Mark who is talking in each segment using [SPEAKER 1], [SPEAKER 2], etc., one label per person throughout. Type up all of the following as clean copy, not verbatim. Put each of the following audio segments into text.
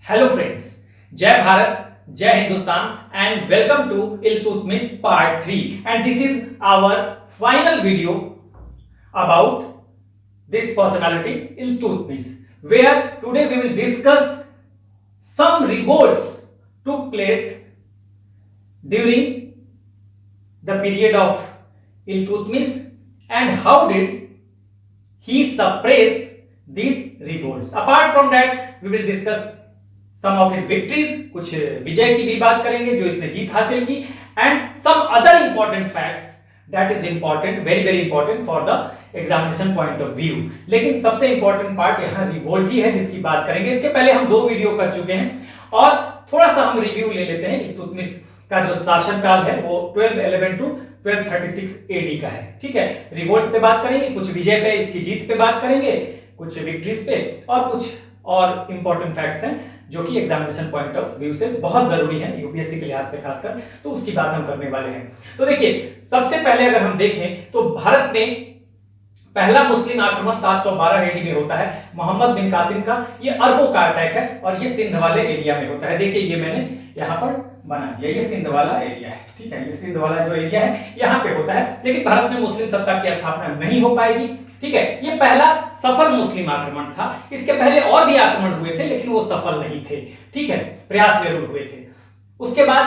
[SPEAKER 1] Hello friends, जय भारत, जय Hindustan and welcome to Iltutmish part 3 and this is our final video about this personality Iltutmish, where today we will discuss some revolts took place during the period of Iltutmish and how did he suppress these revolts. Apart from that, we will discuss some of his victories, कुछ विजय की भी बात करेंगे जो इसने जीत हासिल की, and some other important facts that is important, very important for the examination point of view. लेकिन सबसे इंपॉर्टेंट पार्ट यहाँ रिवोल्ट ही है जिसकी बात करेंगे। इसके पहले हम 2 वीडियो कर चुके हैं और थोड़ा सा हम रिव्यू ले लेते हैं। इल्तुतमिश का जो शासनकाल है वो 1211 टू 1236 एडी का है। ठीक है, रिवोल्ट पे बात करेंगे, कुछ विजय पे, इसकी जीत पे बात करेंगे, कुछ विक्ट्रीज पे और कुछ और इंपॉर्टेंट फैक्ट्स हैं जो कि एग्जामिनेशन पॉइंट ऑफ व्यू से बहुत जरूरी है, यूपीएससी के लिहाज से खासकर, तो उसकी बात हम करने वाले हैं। तो देखिए, सबसे पहले अगर हम देखें तो भारत में पहला मुस्लिम आक्रमण 712 एडी में होता है मोहम्मद बिन कासिम का। ये अरबों का अटैक है और ये सिंध वाले एरिया में होता है। देखिए, ये मैंने यहाँ पर बना दिया, ये सिंध वाला एरिया है। ठीक है, ये सिंध वाला जो एरिया है यहाँ पे होता है। लेकिन भारत में मुस्लिम सत्ता की स्थापना नहीं हो पाएगी। ठीक है, ये पहला सफल मुस्लिम आक्रमण था। इसके पहले और भी आक्रमण हुए थे लेकिन वो सफल नहीं थे। ठीक है, प्रयास जरूर हुए थे। उसके बाद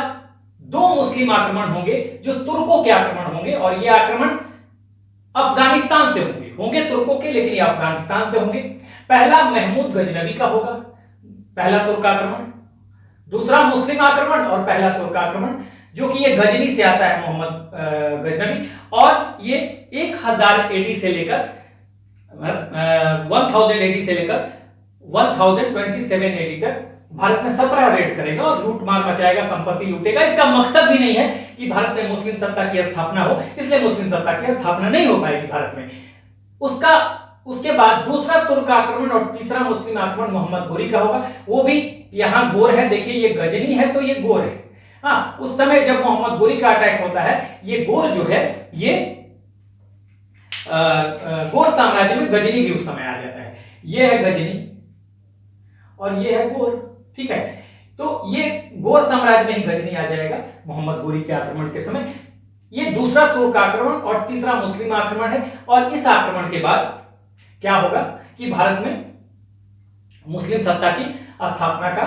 [SPEAKER 1] 2 मुस्लिम आक्रमण होंगे जो तुर्कों के आक्रमण होंगे और ये आक्रमण अफगानिस्तान से होंगे तुर्कों के, लेकिन ये अफगानिस्तान से होंगे। पहला महमूद गजनवी का होगा, पहला तुर्क आक्रमण। दूसरा मुस्लिम आक्रमण और पहला तुर्क आक्रमण जो कि ये गजनी से आता है, मोहम्मद गजनवी, और ये 1000 एडी से लेकर 1000 एडी से लेकर 1027 एडी तक भारत में 17 रेड करेगा और लूटमार मचाएगा, संपत्ति लूटेगा। इसका मकसद भी नहीं है कि भारत में मुस्लिम सत्ता की स्थापना हो, इसलिए मुस्लिम सत्ता की स्थापना नहीं हो पाएगी भारत में। उसके बाद दूसरा तुर्क आक्रमण और तीसरा मुस्लिम आक्रमण मोहम्मद गोरी का होगा। वो भी यहां गोर है, देखिए ये गजनी है तो ये गोर है। हाँ, उस समय जब मोहम्मद गोरी का अटैक होता है, ये गोर जो है ये गोर साम्राज्य में गजनी भी उस समय आ जाता है। ये है गजनी और ये है गोर। ठीक है, तो ये गोर साम्राज्य में ही गजनी आ जाएगा मोहम्मद गोरी के आक्रमण के समय। ये दूसरा तुर्क आक्रमण और तीसरा मुस्लिम आक्रमण है। और इस आक्रमण के बाद क्या होगा कि भारत में मुस्लिम सत्ता की स्थापना का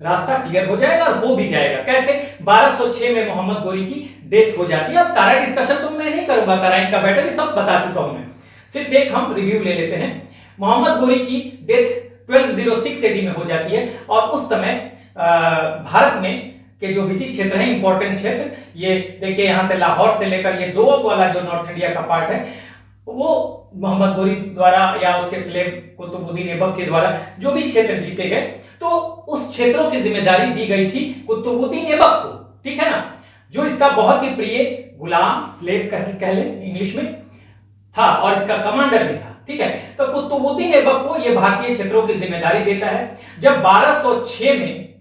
[SPEAKER 1] रास्ता क्लियर हो जाएगा और हो भी जाएगा। कैसे? 1206 में मोहम्मद गोरी की डेथ हो जाती है। अब सारा डिस्कशन तो मैं नहीं करूंगा, तराइन का बैटल सब बता चुका हूं मैं, सिर्फ एक हम रिव्यू ले लेते हैं। मोहम्मद गोरी की डेथ 1206 एडी में हो जाती है और उस समय भारत में के जो विचित क्षेत्र है, इंपॉर्टेंट क्षेत्र, ये देखिए यहां से लाहौर से लेकर ये दोअब वाला जो नॉर्थ इंडिया का पार्ट है, वो मोहम्मद गोरी द्वारा या उसके स्लेव कुतुबुद्दीन ऐबक के द्वारा जो भी क्षेत्र जीते गए, तो उस क्षेत्रों की जिम्मेदारी दी गई थी कुतुबुद्दीन ऐबक को। ठीक है ना, जो इसका बहुत ही प्रिय गुलाम, स्लेव कह ले इंग्लिश में, था और इसका कमांडर भी था। ठीक है, तो कुतुबुद्दीन ऐबक को यह भारतीय क्षेत्रों की जिम्मेदारी देता है। जब 1206 में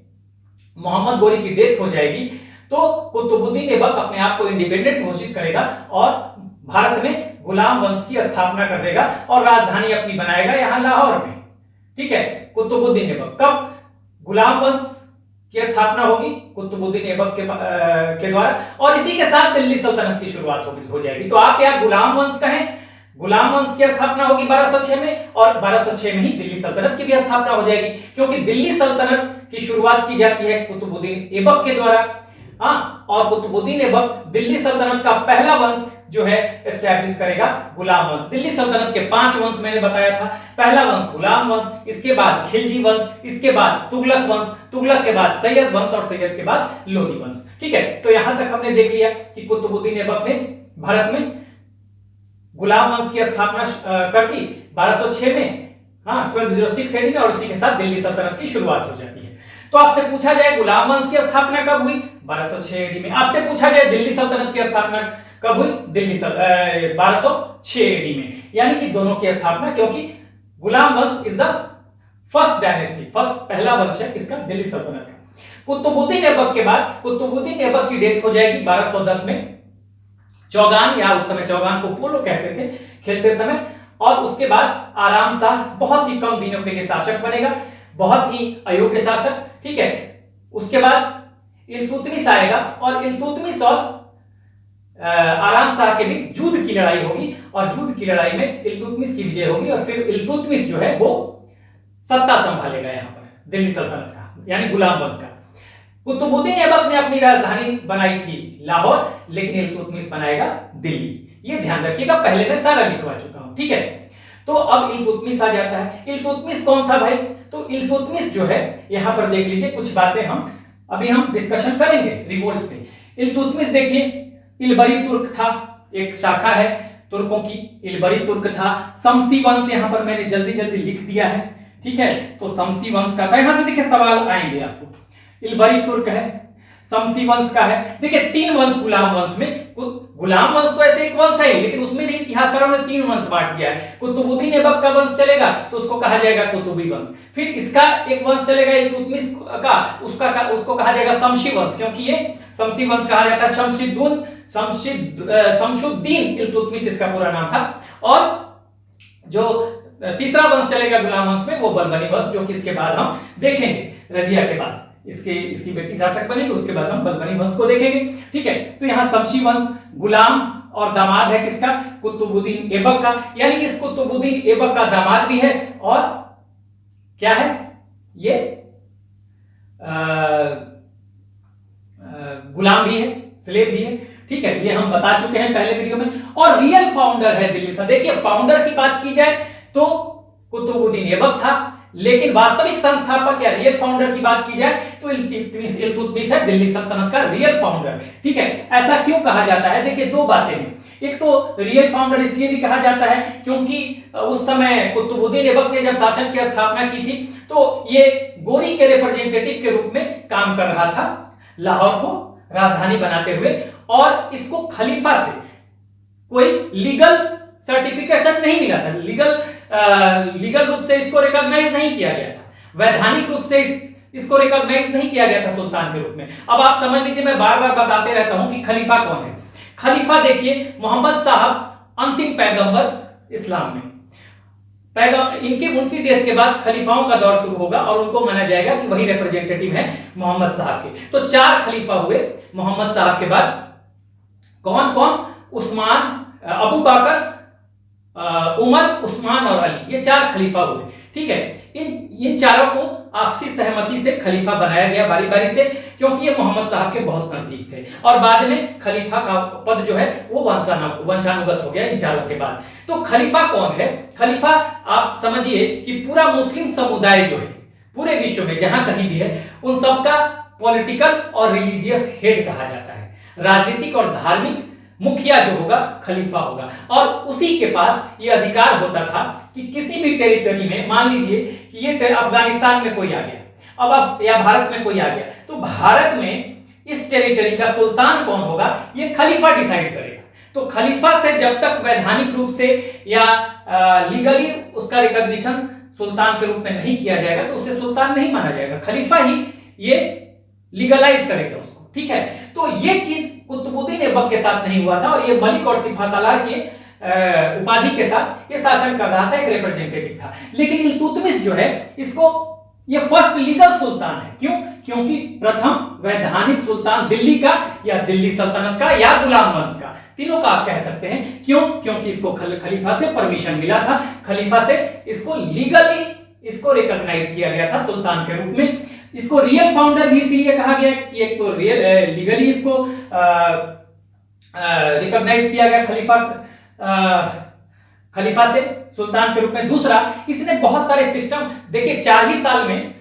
[SPEAKER 1] मोहम्मद गोरी की डेथ हो जाएगी तो कुतुबुद्दीन ऐबक अपने आप को इंडिपेंडेंट घोषित करेगा और भारत में गुलाम वंश की स्थापना कर देगा और राजधानी अपनी बनाएगा यहां लाहौर में। ठीक है, कुतुबुद्दीन ऐबक कब गुलाम वंश की स्थापना होगी? कुतुबुद्दीन ऐबक के द्वारा, और इसी के साथ दिल्ली सल्तनत की शुरुआत हो जाएगी। तो आप यहाँ गुलाम वंश कहें, गुलाम वंश की स्थापना होगी 1206 में और 1206 में ही दिल्ली सल्तनत की भी स्थापना हो जाएगी, क्योंकि दिल्ली सल्तनत की शुरुआत की जाती है कुतुबुद्दीन ऐबक के द्वारा। हाँ, और कुतुबुद्दीन ऐबक दिल्ली सल्तनत का पहला वंश जो है एस्टैब्लिश करेगा, गुलाम वंश। दिल्ली सल्तनत के 5 वंश मैंने बताया था। पहला वंश गुलाम वंश, इसके बाद खिलजी वंश, इसके बाद तुगलक वंश, तुगलक के बाद सैयद वंश और सैयद के बाद लोधी वंश। ठीक है, तो यहां तक हमने देख लिया कि कुतुबुद्दीन ऐबक ने भारत में गुलाम वंश की स्थापना कर दी 1206 में, हाँ 1206 एडी में, और इसी के साथ दिल्ली सल्तनत की शुरुआत हो जाती है। तो आपसे पूछा जाए गुलाम वंश की स्थापना कब हुई? 1206 एडी में। आपसे पूछा जाए दिल्ली सल्तनत की स्थापना कब हुई? 1206 एडी में। यानी कि दोनों की स्थापना, क्योंकि गुलाम वंश is the first dynasty, first पहला वंश है किसका? दिल्ली सल्तनत का। कुतुबुद्दीन ऐबक के बाद कुतुबुद्दीन ऐबक की डेथ हो जाएगी 1210 में चौगान, या उस समय चौगान को पोलो कहते थे खेलते समय, और उसके बाद आराम शाह बहुत ही कम दिनों के लिए शासक बनेगा। बहुत ही अयोग्य शासक, ठीक है। उसके बाद इल्तुतमिश आएगा और इल्तुतमिश और आराम शाह के बीच युद्ध की लड़ाई होगी और युद्ध की लड़ाई में इल्तुतमिश की विजय होगी और फिर इल्तुतमिश जो है वो सत्ता संभालेगा यहाँ पर दिल्ली सल्तनत का, यानी गुलाम वंश का। कुतुबुद्दीन ऐबक ने अपनी राजधानी बनाई थी लाहौर, लेकिन इल्तुतमिश बनाएगा दिल्ली। ये ध्यान रखिएगा, पहले मैं सारा लिखवा चुका हूं, ठीक है। तो अब इल्तुतमिश आ जाता है। इल्तुतमिश कौन था भाई? तो इल्तुतमिश जो है, यहां पर देख लीजिए कुछ बातें हम डिस्कशन करेंगे रिवोल्ट्स पे। इल्तुतमिश देखिए, इलबरी तुर्क था, एक शाखा है तुर्कों की, इलबरी तुर्क था। शमसी वंश यहां पर मैंने जल्दी जल्दी लिख दिया है, ठीक है। तो शमसी वंश का था, यहां से देखिए सवाल आएंगे आपको। इलबरी तुर्क है, शमसी वंश का है। देखिए 3 वंश गुलाम वंश में, गुलाम वंश तो ऐसे एक वंश है, लेकिन उसमें भी इतिहासकारों ने 3 वंश बांट दिया है। कुतुबुद्दीन ऐबक का वंश चलेगा तो उसको कहा जाएगा कुतुबी वंश। फिर इसका एक वंश चलेगा इल्तुतमिश का, उसको कहा जाएगा शमसी वंश, क्योंकि ये शमसी वंश कहा जाता है। शमशुद्दीन इल्तुतमिश इसका पूरा नाम था। और जो तीसरा वंश चलेगा गुलाम वंश में, वो बलबनी वंश, जो कि इसके बाद हम देखेंगे, रजिया के बाद इसकी बेटी शासक बनेगी, उसके बाद हम बलबनी वंश को देखेंगे, ठीक है। तो यहाँ शमसी वंश, गुलाम और दामाद है किसका? कुतुबुद्दीन ऐबक का, यानी इस कुतुबुद्दीन ऐबक का दामाद भी है और क्या है ये गुलाम भी है, स्लेव भी है, ठीक है। ये हम बता चुके हैं पहले वीडियो में। और रियल फाउंडर है दिल्ली से। देखिए फाउंडर की बात की जाए तो कुतुबुद्दीन ऐबक था, लेकिन वास्तविक संस्थापक या रियल फाउंडर की बात की जाए तो इल्तुतमिश है दिल्ली सल्तनत का रियल फाउंडर, ठीक है। ऐसा क्यों कहा जाता है? देखिए 2 बातें हैं। एक तो रियल फाउंडर इसलिए भी कहा जाता है क्योंकि उस समय कुतुबुद्दीन ऐबक ने जब शासन की स्थापना की थी तो ये गोरी के रिप्रेजेंटेटिव के रूप में काम कर रहा था, लाहौर को राजधानी बनाते हुए, और इसको खलीफा से कोई लीगल सर्टिफिकेशन नहीं मिला था, लीगल रूप से इसको रिकॉग्नाइज नहीं किया गया था, वैधानिक रूप से इसको रिकॉग्नाइज नहीं किया गया था सुल्तान के रूप में। अब आप समझ लीजिए, मैं बार बार बताते रहता हूं कि खलीफा कौन है। खलीफा देखिए मोहम्मद साहब अंतिम पैगंबर इस्लाम में, उनकी डेथ के बाद खलीफाओं का दौर शुरू होगा और उनको माना जाएगा कि वही रिप्रेजेंटेटिव है मोहम्मद साहब के। तो 4 खलीफा हुए मोहम्मद साहब के बाद। कौन कौन? उस्मान, अबू बकर, उमर, उस्मान और अली, ये 4 खलीफा हुए, ठीक है। इन चारों को आपसी सहमति से खलीफा बनाया गया बारी बारी से, क्योंकि ये मोहम्मद साहब के बहुत नजदीक थे। और बाद में खलीफा का पद जो है वो वंशानुगत हो गया इन चारों के बाद। तो खलीफा कौन है? खलीफा आप समझिए कि पूरा मुस्लिम समुदाय जो है पूरे विश्व में जहां कहीं भी है, उन सबका पॉलिटिकल और रिलीजियस हेड कहा जाता है। राजनीतिक और धार्मिक मुखिया जो होगा खलीफा होगा, और उसी के पास ये अधिकार होता था कि किसी भी टेरिटरी में, मान लीजिए कि ये अफगानिस्तान में कोई आ गया अब या भारत में कोई आ गया, तो भारत में इस टेरिटरी का सुल्तान कौन होगा ये खलीफा डिसाइड करेगा। तो खलीफा से जब तक वैधानिक रूप से या लीगली उसका रिकॉग्निशन सुल्तान के रूप में नहीं किया जाएगा तो उसे सुल्तान नहीं माना जाएगा, खलीफा ही ये लीगलाइज करेगा उसको, ठीक है। तो ये चीज कुतुबुद्दीन ऐबक के साथ नहीं हुआ था, और ये मलिक और सिपहसालार के उपाधि के साथ ये शासन कर रहा था, एक रिप्रेजेंटेटिव था। लेकिन इल्तुतमिश जो है इसको ये फर्स्ट लीगल सुल्तान है। क्यों? क्योंकि प्रथम वैधानिक सुल्तान दिल्ली का या दिल्ली सल्तनत का या गुलाम वंश का, तीनों का आप कह सकते हैं। क्यों? क्योंकि इसको खलीफा से परमिशन मिला था, खलीफा से इसको लीगली इसको रिकॉग्नाइज किया गया था सुल्तान के रूप में। इसको रियल फाउंडर भी इसीलिए कहा गया कि एक तो रियल लीगली इसको रिकॉग्नाइज किया गया खलीफा से सुल्तान के रूप में। दूसरा, इसने बहुत सारे सिस्टम, देखिए 4 ही साल में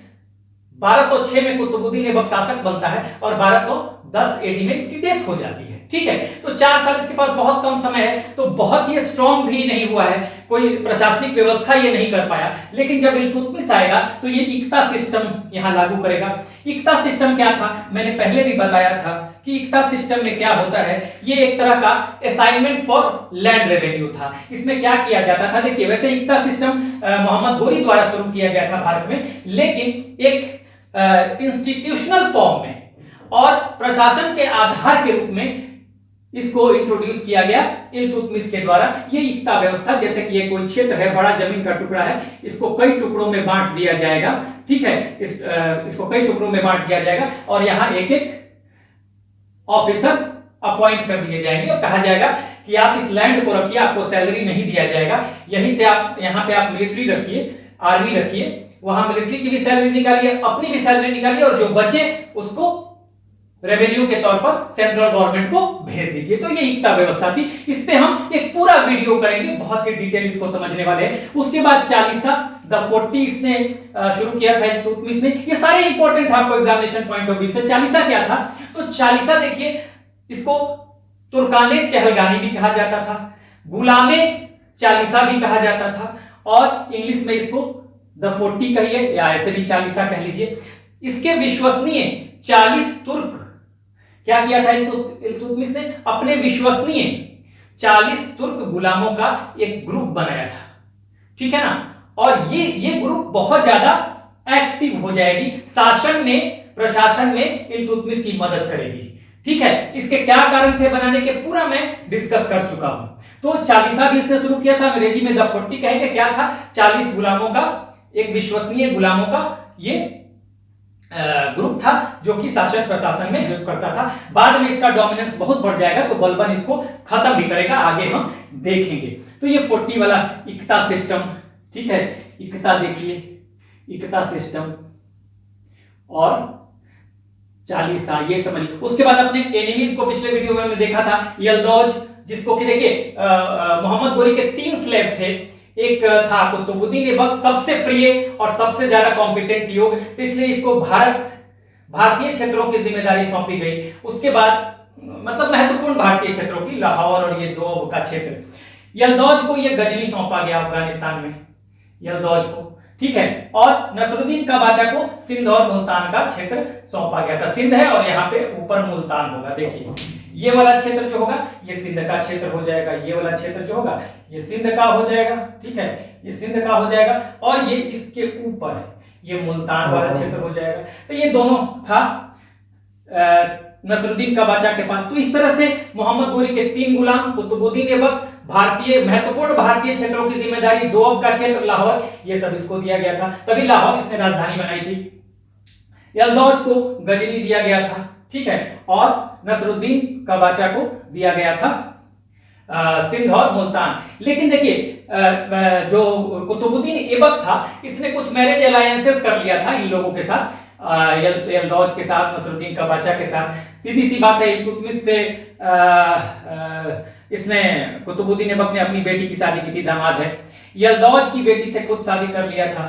[SPEAKER 1] 1206 में कुतुबुद्दीन ऐबक शासक बनता है और 1210 एडी में इसकी डेथ हो जाती है, ठीक है। तो 4 साल इसके पास बहुत कम समय है, तो बहुत ही स्ट्रॉन्ग भी नहीं हुआ है, कोई प्रशासनिक व्यवस्था ये नहीं कर पाया। लेकिन जब इल्तुतमिश आएगा तो ये इक्ता सिस्टम यहां लागू करेगा। इक्ता सिस्टम क्या था? मैंने पहले भी बताया था कि इक्ता सिस्टम में क्या होता है, ये एक तरह का असाइनमेंट फॉर लैंड रेवेन्यू था। इसमें क्या किया जाता था? देखिए वैसे इक्ता सिस्टम मोहम्मद गोरी द्वारा शुरू किया गया था भारत में, लेकिन एक इंस्टीट्यूशनल फॉर्म में और प्रशासन के आधार के रूप में इसको इंट्रोड्यूस किया गया इल्तुतमिश के द्वारा। ये इक्ता व्यवस्था, जैसे कि ये कोई क्षेत्र है, बड़ा जमीन का टुकड़ा है, इसको कई टुकड़ों में बांट दिया जाएगा, ठीक है, इसको कई टुकड़ों में बांट दिया जाएगा और यहाँ एक एक ऑफिसर अपॉइंट कर दिए जाएंगे और कहा जाएगा कि आप इस लैंड को रखिए, आपको सैलरी नहीं दिया जाएगा, यहीं से आप यहाँ पे आप मिलिट्री रखिए, आर्मी रखिए, वहां मिलिट्री की भी सैलरी निकालिए, अपनी भी सैलरी निकालिए और जो बचे उसको रेवेन्यू के तौर पर सेंट्रल गवर्नमेंट को भेज दीजिए। तो ये इक्ता व्यवस्था थी। इस पे हम एक पूरा वीडियो करेंगे, बहुत ही डिटेल इसको समझने वाले हैं। उसके बाद चालीसा द 40 इसने शुरू किया था इल्तुतमिश ने। ये सारे इंपॉर्टेंट था आपको एग्जामिनेशन पॉइंट ऑफ व्यू से। चालीसा क्या था? तो चालीसा देखिए, इसको तुर्काने चहलगानी भी कहा जाता था, गुलामे चालीसा भी कहा जाता था और इंग्लिश में इसको द 40 कहिए या ऐसे भी चालीसा कह लीजिए। इसके विश्वसनीय 40 तुर्क क्या किया था इल्तुतमिश ने? अपने विश्वसनीय 40 तुर्क गुलामों का एक ग्रुप बनाया था, ठीक है ना। और ये ग्रुप बहुत ज्यादा एक्टिव हो जाएगी, शासन में, प्रशासन में इल्तुतमिश की मदद करेगी, ठीक है। इसके क्या कारण थे बनाने के, पूरा मैं डिस्कस कर चुका हूं। तो चालीसा भी इसने शुरू किया था, अंग्रेजी में द 40 कहेंगे। क्या था? 40 गुलामों का, एक विश्वसनीय गुलामों का ये ग्रुप था जो कि शासन प्रशासन में हेल्प करता था। बाद में इसका डोमिनेंस बहुत बढ़ जाएगा तो बलबन इसको खत्म भी करेगा, आगे हम देखेंगे। तो ये 40 वाला इक्ता सिस्टम, ठीक है, इक्ता देखिए, इक्ता सिस्टम और चालीसा, ये समझिए। उसके बाद अपने एनिमीज को पिछले वीडियो में हमने देखा था, यल्दौज, जिसको कि देखिए मोहम्मद गोरी के 3 स्लेव थे। एक था कुतुबुद्दीन ऐबक, सबसे प्रिय और सबसे ज्यादा कॉम्पिटेंट योग, तो इसलिए इसको भारतीय क्षेत्रों की जिम्मेदारी सौंपी गई। उसके बाद मतलब महत्वपूर्ण भारतीय क्षेत्रों की, लाहौर और ये दोब का क्षेत्र। यल्दौज को ये गजनी सौंपा गया अफगानिस्तान में, यल्दौज को, ठीक है। और नसरुद्दीन कबाचा को सिंध और मुल्तान का क्षेत्र सौंपा गया था। सिंध है और यहाँ पे ऊपर मुल्तान होगा, देखिए ये वाला क्षेत्र जो होगा ये सिंध का क्षेत्र हो जाएगा, ये वाला क्षेत्र जो होगा ये सिंध का हो जाएगा, ठीक है, ये सिंध का हो जाएगा और ये इसके ऊपर ये मुल्तान वाला क्षेत्र हो जाएगा। तो ये दोनों था नसरुद्दीन कबाचा के पास। तो इस तरह से मोहम्मद गोरी के 3 गुलाम, कुतुबुद्दीन ऐबक, भारतीय महत्वपूर्ण भारतीय क्षेत्रों की जिम्मेदारी, दोब का क्षेत्र, लाहौर, ये सब इसको दिया गया था। तभी लाहौर इसने राजधानी बनाई थी। यल्दौज को गजनी दिया गया था, ठीक है, और नसरुद्दीन कबाचा को दिया गया था सिंध और मुल्तान। लेकिन देखिए जो कुतुबुद्दीन ऐबक था इसने कुछ मैरिज अलायंसेस कर लिया था इन लोगों के साथ, यल्दौज के साथ, नसरुद्दीन कबाचा के साथ। सीधी सी बात है, इल्तुतमिश से इसने, कुतुबुद्दीन ऐबक ने अपनी बेटी की शादी की थी, दामाद है। यल्दौज की बेटी से खुद शादी कर लिया था,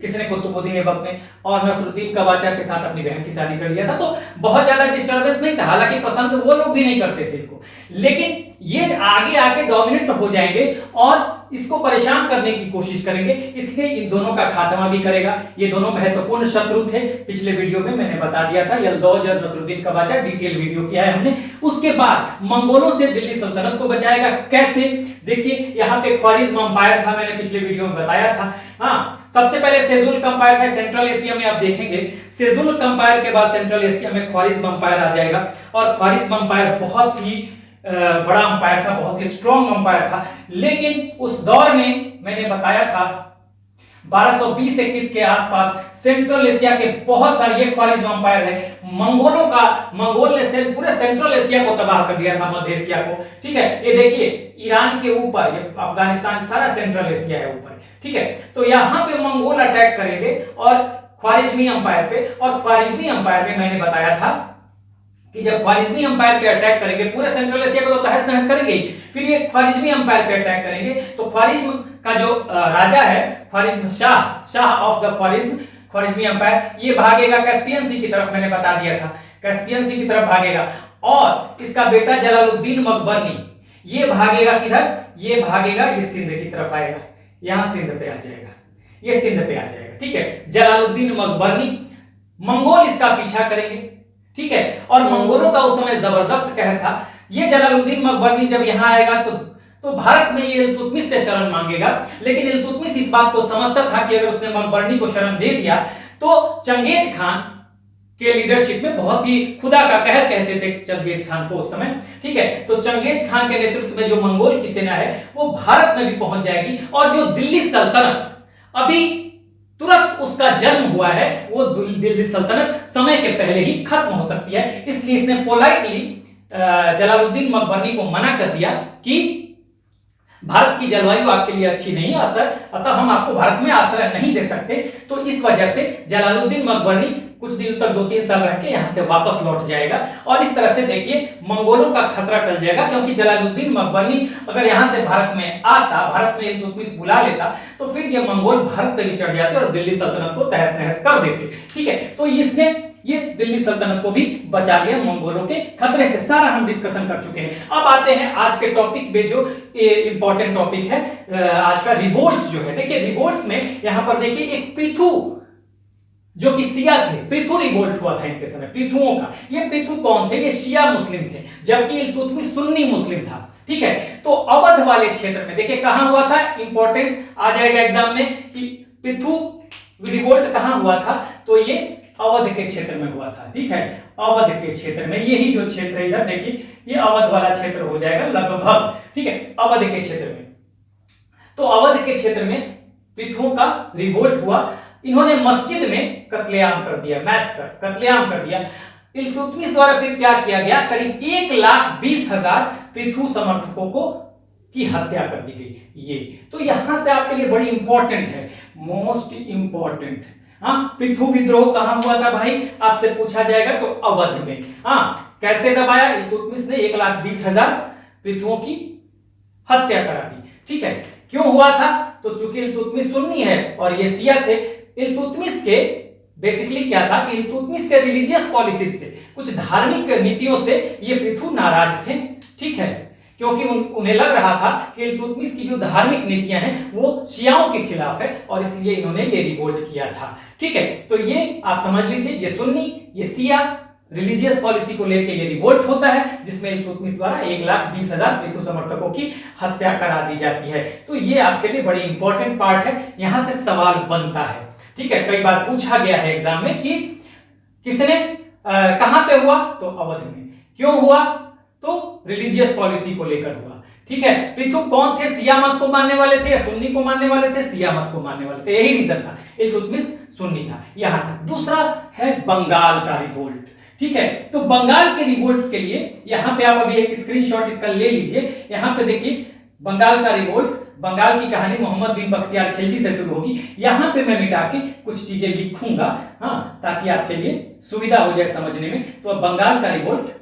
[SPEAKER 1] किसने? कुतुबुद्दीन ऐबक ने। और नसरुद्दीन कबाचा के साथ अपनी बहन की शादी कर लिया था। तो बहुत ज्यादा डिस्टर्बेंस नहीं था, हालांकि पसंद वो लोग भी नहीं करते थे इसको, लेकिन ये आगे आके डोमिनेंट हो जाएंगे और इसको परेशान करने की कोशिश करेंगे, इसलिए इन दोनों का खात्मा भी करेगा। ये दोनों महत्वपूर्ण शत्रु थे, पिछले वीडियो में मैंने बता दिया था, यल्दौज और नसरुद्दीन कबाचा, डिटेल वीडियो किया है हमने। उसके बाद मंगोलों से दिल्ली सल्तनत को बचाएगा, कैसे? देखिए यहाँ पे ख्वारिज्म अंपायर था, मैंने पिछले वीडियो में बताया था। हाँ, सबसे पहले सेजुल्क अंपायर था, सेंट्रल एशिया में आप देखेंगे सेजुल्क अंपायर के बाद सेंट्रल एशिया में ख्वारिज्म अंपायर आ जाएगा। और ख्वारिज्म अंपायर बहुत ही बड़ा अंपायर था, बहुत ही स्ट्रॉन्ग अंपायर था। लेकिन उस दौर में मैंने बताया था 1220-21 के आसपास सेंट्रल एशिया के बहुत सारे, ये ख्वारिज्म अंपायर है, मंगोल ने पूरे सेंट्रल एशिया को तबाह कर दिया था, मध्य एशिया को, ठीक है। ये देखिए ईरान के ऊपर, ये अफगानिस्तान, सारा सेंट्रल एशिया है ऊपर, ठीक है। तो यहाँ पे मंगोल अटैक करेंगे और ख्वारिज्मी अंपायर पे, और ख्वारिज्मी अंपायर में मैंने बताया था कि जब ख्वारिज्मी अंपायर पे अटैक करेंगे, पूरे सेंट्रल एशिया को तो तहस नहस करेंगे, फिर ये ख्वारिज्मी अंपायर पे अटैक करेंगे। तो ख्वारिज्म का जो राजा है, Khwarazm Shah of the Khwarazmi empire, ये भागेगा कैस्पियन सी की तरफ, मैंने बता दिया था, कैस्पियन सी की तरफ भागेगा। और इसका बेटा जलालुद्दीन मकबरनी ये भागेगा किधर? ये भागेगा, ये सिंध की तरफ आएगा, यहां सिंध पे आ जाएगा, ये सिंध पे आ जाएगा, ठीक है। जलालुद्दीन मकबरनी, मंगोल इसका पीछा करेंगे, ठीक है। और मंगोलों का उस समय जबरदस्त कहर था। ये जलालुद्दीन मकबरनी जब यहां आएगा तो भारत में ये इल्तुतमिश से शरण मांगेगा। लेकिन इल्तुतमिश इस बात को समझता था कि अगर उसने मकबरनी को शरण दे दिया तो चंगेज खान के लीडरशिप में बहुत ही खुदा का कहर कहते थे चंगेज खान को उस समय, ठीक है। तो चंगेज खान के नेतृत्व में जो मंगोल की सेना है वो भारत में भी पहुंच जाएगी, और जो दिल्ली सल्तनत अभी तुरंत उसका जन्म हुआ है वो दिल्ली सल्तनत समय के पहले ही खत्म हो सकती है। इसलिए इसने पोलाइटली जलालुद्दीन मकबरनी को मना कर दिया कि भारत की जलवायु आपके लिए अच्छी नहीं है असर, अतः हम आपको भारत में आश्रय नहीं दे सकते। तो इस वजह से जलालुद्दीन मकबरनी कुछ दिनों तक 2-3 साल रह के यहां से वापस लौट जाएगा, और इस तरह से देखिए मंगोलों का खतरा टल जाएगा, क्योंकि जलालुद्दीन मकबरनी अगर यहां से भारत में आता, भारत में इल्तुतमिश बुला लेता, तो फिर ये मंगोल भारत पे भी चढ़ जाते और दिल्ली सल्तनत को तहस नहस कर देते, ठीक है। तो इसने ये दिल्ली सल्तनत को भी बचा लिया मंगोलों के खतरे से। सारा हम डिस्कशन कर चुके हैं। अब आते हैं आज के टॉपिक में, जो इंपॉर्टेंट टॉपिक है आज का, रिवोल्ट्स जो है। देखिए रिवोल्ट्स में यहां पर देखिए एक पृथु जो कि शिया थे, पृथु रिवोल्ट हुआ था इनके समय, पृथुओं का। ये पृथु कौन थे? ये शिया मुस्लिम थे, जबकि इल्तुतमिश सुन्नी मुस्लिम था, ठीक है। तो अवध वाले क्षेत्र में देखिए कहां हुआ था, इंपॉर्टेंट आ जाएगा एग्जाम में कि पृथु रिवोल्ट कहां हुआ था, तो ये अवध के क्षेत्र में हुआ था, ठीक है। अवध के क्षेत्र में, यही जो क्षेत्र इधर देखिए ये अवध वाला क्षेत्र हो जाएगा लगभग, ठीक है, अवध के क्षेत्र में। तो अवध के क्षेत्र में पृथुओं का रिवोल्ट हुआ, इन्होंने मस्जिद में कत्लेआम कर दिया, मैसकर, कत्लेआम कर दिया। इल्तुतमिश द्वारा फिर क्या किया गया, करीब 1,20,000 पृथु समर्थकों को की हत्या कर दी गई। ये तो यहां से आपके लिए बड़ी इंपॉर्टेंट है, मोस्ट इंपॉर्टेंट। हाँ, पृथु विद्रोह कहां हुआ था भाई, आपसे पूछा जाएगा, तो अवध में। हाँ, कैसे दबाया? इल्तुतमिश ने 1,20,000 पृथुओं की हत्या करा दी, ठीक है। क्यों हुआ था? तो चूंकि इल्तुतमिश सुन्नी है और ये शिया थे। इल्तुतमिश के बेसिकली क्या था कि इल्तुतमिश के रिलीजियस पॉलिसीज से, कुछ धार्मिक नीतियों से ये पृथु नाराज थे, ठीक है, क्योंकि उन्हें लग रहा था कि इल्तुतमिश की जो धार्मिक नीतियां हैं वो शियाओं के खिलाफ है, और इसलिए इन्होंने ये रिवोल्ट किया था, ठीक है। तो ये आप समझ लीजिए, ये सुन्नी, ये शिया, रिलीजियस पॉलिसी को लेकर ये रिवोल्ट होता है, जिसमें इल्तुतमिश द्वारा 1,20,000 पृथु समर्थकों की हत्या करा दी जाती है। तो ये आपके लिए बड़ी इंपॉर्टेंट पार्ट है, यहां से सवाल बनता है, ठीक है। कई बार पूछा गया है एग्जाम में कि किसने कहां पे हुआ, तो अवध में। क्यों हुआ? तो रिलीजियस पॉलिसी को लेकर हुआ, ठीक है। पृथु कौन थे? शिया मत को मानने वाले थे या सुन्नी को मानने वाले थे? शिया मत को मानने वाले थे, यही रीजन था। इल्तुतमिश सुन्नी था, यहां तक। दूसरा है बंगाल का रिवोल्ट, ठीक है। तो बंगाल के रिवोल्ट के लिए यहां पे आप अभी एक स्क्रीनशॉट इसका ले लीजिए। यहां पे देखिए बंगाल का रिवोल्ट, बंगाल की कहानी मोहम्मद बिन बख्तियार खिलजी से शुरू होगी। यहां पे मैं मिटा के कुछ चीजें लिखूंगा, हाँ, ताकि आपके लिए सुविधा हो जाए समझने में। तो अब बंगाल का रिवोल्ट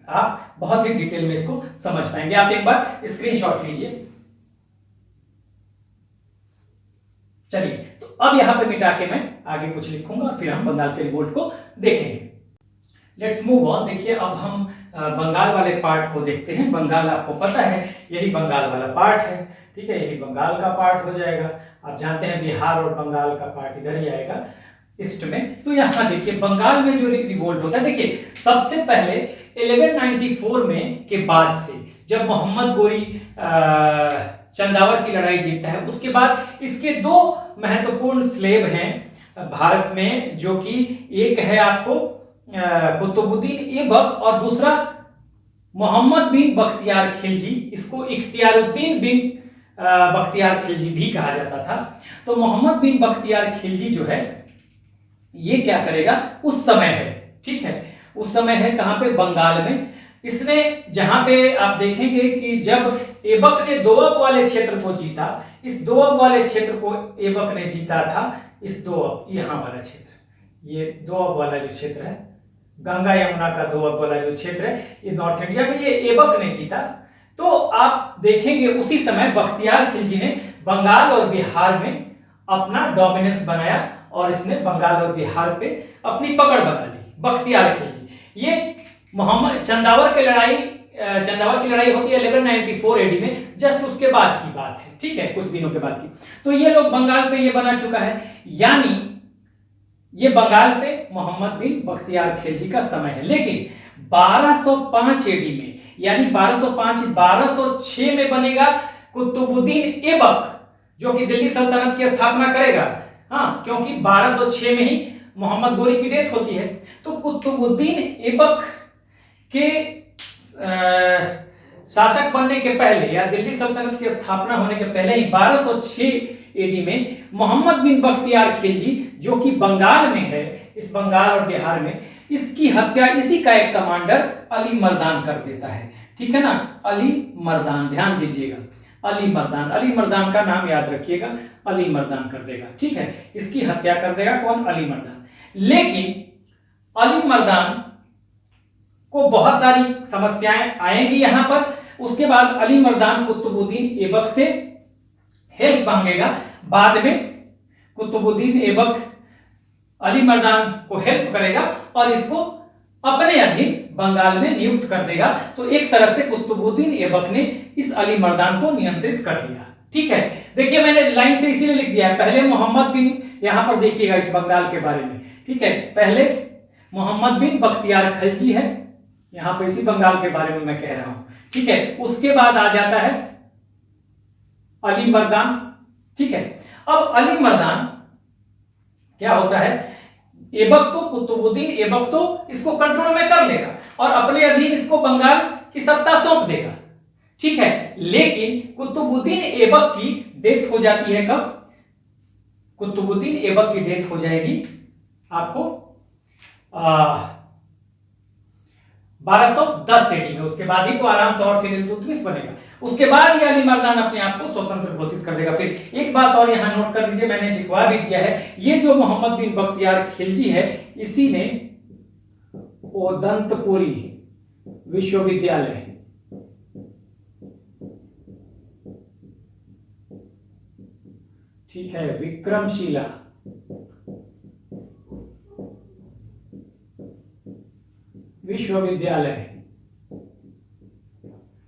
[SPEAKER 1] आप बहुत ही डिटेल में इसको समझ पाएंगे। आप एक बार स्क्रीनशॉट लीजिए। चलिए, तो अब यहां पे मिटा के मैं आगे कुछ लिखूंगा, फिर हम बंगाल के रिवोल्ट को देखेंगे। Let's move on. देखिए अब हम बंगाल वाले पार्ट को देखते हैं। बंगाल आपको पता है, यही बंगाल वाला पार्ट है, ठीक है, यही बंगाल का पार्ट हो जाएगा। आप जानते हैं बिहार और बंगाल का पार्ट इधर ही आएगा ईस्ट में। तो यहां देखिए बंगाल में जो रिवोल्ट होता है, देखिए सबसे पहले 1194 में के बाद से, जब मोहम्मद गोरी चंदावर की लड़ाई जीतता है, उसके बाद इसके 2 महत्वपूर्ण स्लेब हैं भारत में, जो कि एक है आपको कुतुबुद्दीन ऐबक और दूसरा मोहम्मद बिन बख्तियार खिलजी। इसको इख्तियारुद्दीन बिन बख्तियार खिलजी भी कहा जाता था। तो मोहम्मद बिन बख्तियार खिलजी जो है ये क्या करेगा, उस समय है, ठीक है, उस समय है कहां पे, बंगाल में। इसने, जहां पे आप देखेंगे कि जब ऐबक ने दोअब वाले क्षेत्र को जीता, इस दोअब वाले क्षेत्र को ऐबक ने जीता था, इस दोअब, यहां वाला क्षेत्र, ये दोअब वाला जो क्षेत्र है, गंगा यमुना का दोअब वाला जो क्षेत्र है, ये नॉर्थ इंडिया में, ये ऐबक ने जीता। तो आप देखेंगे उसी समय बख्तियार खिलजी ने बंगाल और बिहार में अपना डोमिनेंस बनाया, और इसने बंगाल और बिहार पे अपनी पकड़ बना ली, बख्तियार खिलजी। ये मोहम्मद चंदावर की लड़ाई होती है 1194 एडी में, जस्ट उसके बाद की बात है, ठीक है, कुछ दिनों के बाद की। तो ये लोग बंगाल पे ये बना चुका है, यानी ये बंगाल पे मोहम्मद बिन बख्तियार खिलजी का समय है। लेकिन 1205 एडी में, यानी 1206 में बनेगा कुतुबुद्दीन ऐबक, जो कि दिल्ली सल्तनत की स्थापना करेगा। हाँ, क्योंकि 1206 में ही मोहम्मद गोरी की डेथ होती है, तो कुतुबुद्दीन ऐबक के शासक बनने के पहले या दिल्ली सल्तनत की स्थापना होने के पहले ही 1206 एडी में मोहम्मद बिन बख्तियार खिलजी, जो कि बंगाल में है, इस बंगाल और बिहार में, इसकी हत्या इसी का एक कमांडर अली मर्दान कर देता है। ठीक है ना, अली मर्दान, ध्यान दीजिएगा, अली मर्दान, अली मर्दान का नाम याद रखिएगा, अली मर्दान कर देगा। ठीक है, इसकी हत्या कर देगा कौन? अली मर्दान। लेकिन अली मर्दान को बहुत सारी समस्याएं आएंगी यहां पर। उसके बाद अली मर्दान कुतुबुद्दीन ऐबक से हेल्प मांगेगा। बाद में कुतुबुद्दीन ऐबक अली मर्दान को हेल्प करेगा और इसको अपने अधीन बंगाल में नियुक्त कर देगा। तो एक तरह से कुतुबुद्दीन ऐबक ने इस अली मर्दान को नियंत्रित कर लिया। ठीक है, देखिए मैंने लाइन से इसीलिए लिख दिया है, पहले मोहम्मद बिन, यहां पर देखिएगा इस बंगाल के बारे में। ठीक है, पहले मोहम्मद बिन बख्तियार खिलजी है, यहां पर इसी बंगाल के बारे में मैं कह रहा हूं। ठीक है, उसके बाद आ जाता है अली मर्दान। ठीक है, अब अली मर्दान क्या होता है, ऐबक तो, कुतुबुद्दीन ऐबक तो इसको कंट्रोल में कर लेगा और अपने अधीन इसको बंगाल की सत्ता सौंप देगा। ठीक है, लेकिन कुतुबुद्दीन ऐबक की डेथ हो जाती है कब? कुतुबुद्दीन ऐबक की डेथ हो जाएगी आपको 1210 एडी में। उसके बाद ही तो आराम से और फिर इल्तुतमिश बनेगा। उसके बाद ये अली मर्दान अपने आप को स्वतंत्र घोषित कर देगा। फिर एक बात और यहां नोट कर लीजिए, मैंने लिखवा भी दिया है, ये जो मोहम्मद बिन बख्तियार खिलजी है, इसी ने ओदंतपुरी विश्वविद्यालय, ठीक है, विक्रमशिला विश्वविद्यालय,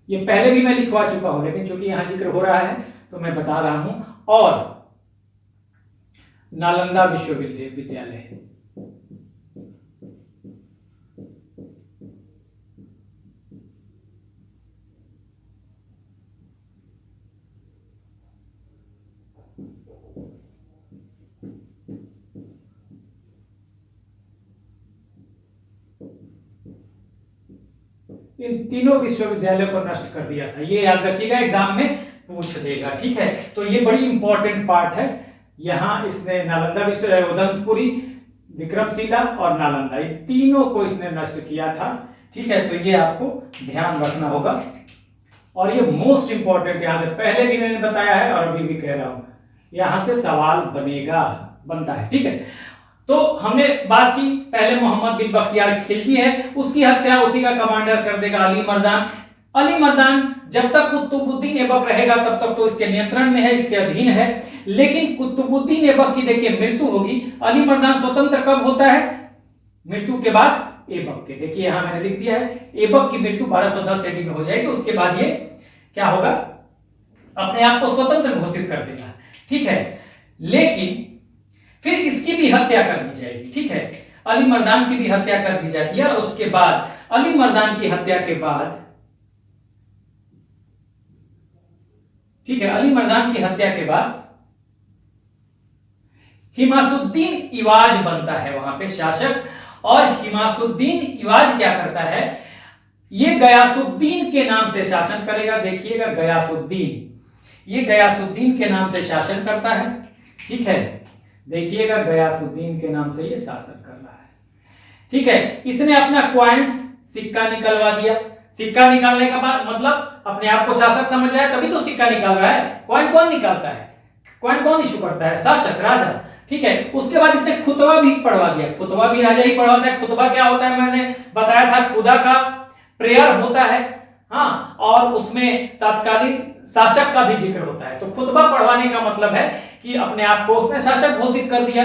[SPEAKER 1] ये पहले भी मैं लिखवा चुका हूं, लेकिन चूंकि यहां जिक्र हो रहा है तो मैं बता रहा हूं, और नालंदा विश्वविद्यालय, इन तीनों विश्वविद्यालयों को नष्ट कर दिया था। ये याद रखिएगा, एग्जाम में पूछ देगा। ठीक है, तो ये बड़ी इंपॉर्टेंट पार्ट है। यहां इसने नालंदा विश्वविद्यालय, उदंतपुरी, विक्रमशिला और नालंदा, ये तीनों को इसने नष्ट किया था। ठीक है, तो ये आपको ध्यान रखना होगा और ये मोस्ट इंपॉर्टेंट, यहां से पहले भी मैंने बताया है और अभी भी कह रहा हूं, यहां से सवाल बनता है। ठीक है, तो हमने बात की, पहले मोहम्मद बिन बख्तियार खिलजी है, उसकी हत्या उसी का कमांडर कर देगा अली मर्दान। अली मर्दान जब तक कुतुबुद्दीन ऐबक रहेगा तब तक तो इसके नियंत्रण में है, इसके अधीन है। लेकिन कुतुबुद्दीन ऐबक की देखिए मृत्यु होगी, अली मर्दान स्वतंत्र कब होता है? मृत्यु के बाद ऐबक के, देखिए यहां मैंने लिख दिया है, ऐबक की मृत्यु 1210 एडी में हो जाएगी। उसके बाद ये क्या होगा, अपने आप को स्वतंत्र घोषित कर देगा। ठीक है, लेकिन फिर इसकी भी हत्या कर दी जाएगी। ठीक है, अली मर्दान की भी हत्या कर दी जाती है और उसके बाद अली मर्दान की हत्या के बाद, ठीक है, अली मर्दान की हत्या के बाद हिमासुद्दीन इवाज बनता है वहां पे शासक। और हिमासुद्दीन इवाज क्या करता है, ये गयासुद्दीन के नाम से शासन करेगा। देखिएगा, गयासुद्दीन, ये गयासुद्दीन के नाम से शासन करता है। ठीक है, देखिएगा, गयासुद्दीन के नाम से ये शासन कर रहा है। ठीक है, इसने अपना क्वाइंस, सिक्का निकलवा दिया। सिक्का निकालने का बाद मतलब अपने आप को शासक समझ रहा है, तभी तो सिक्का निकाल रहा है। कॉइन कौन निकालता है? कॉइन कौन इशू करता है? शासक, राजा। ठीक है, उसके बाद इसने खुतबा भी पढ़वा दिया। खुतबा भी राजा ही पढ़वाता है। खुतबा क्या होता है, मैंने बताया था, खुदा का प्रेयर होता है। हाँ, और उसमें तत्कालीन शासक का भी जिक्र होता है। तो खुतबा पढ़वाने का मतलब है कि अपने आप को उसने शासक घोषित कर दिया।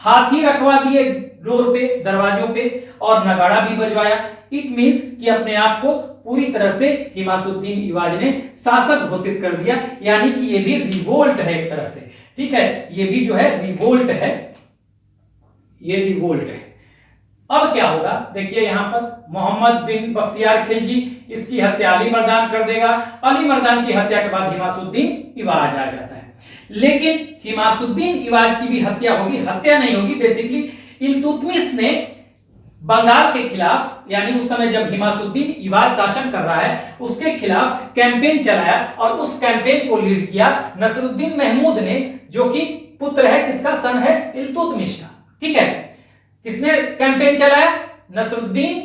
[SPEAKER 1] हाथी रखवा दिए डोर पे, दरवाजों पे, और नगाड़ा भी बजवाया। इट मींस कि अपने आप को पूरी तरह से हिमासुद्दीन इवाज ने शासक घोषित कर दिया। यानी कि ये भी रिवोल्ट है एक तरह से। ठीक है, ये भी जो है रिवोल्ट है, ये रिवोल्ट है। अब क्या होगा, देखिए यहां पर मोहम्मद बिन बख्तियार खिलजी, इसकी हत्या अली मर्दान कर देगा। अली मर्दान की हत्या के बाद हिमासुद्दीन इवाज आ जाता है। लेकिन हिमासुद्दीन इवाज की भी हत्या होगी, हत्या नहीं होगी, बेसिकली इल्तुतमिश ने बंगाल के खिलाफ, यानी उस समय जब हिमासुद्दीन इवाज शासन कर रहा है, उसके खिलाफ कैंपेन चलाया और उस कैंपेन को लीड किया नसरुद्दीन महमूद ने, जो कि पुत्र है किसका, सन है इल्तुतमिश का। ठीक है, किसने कैंपेन चलाया, नसरुद्दीन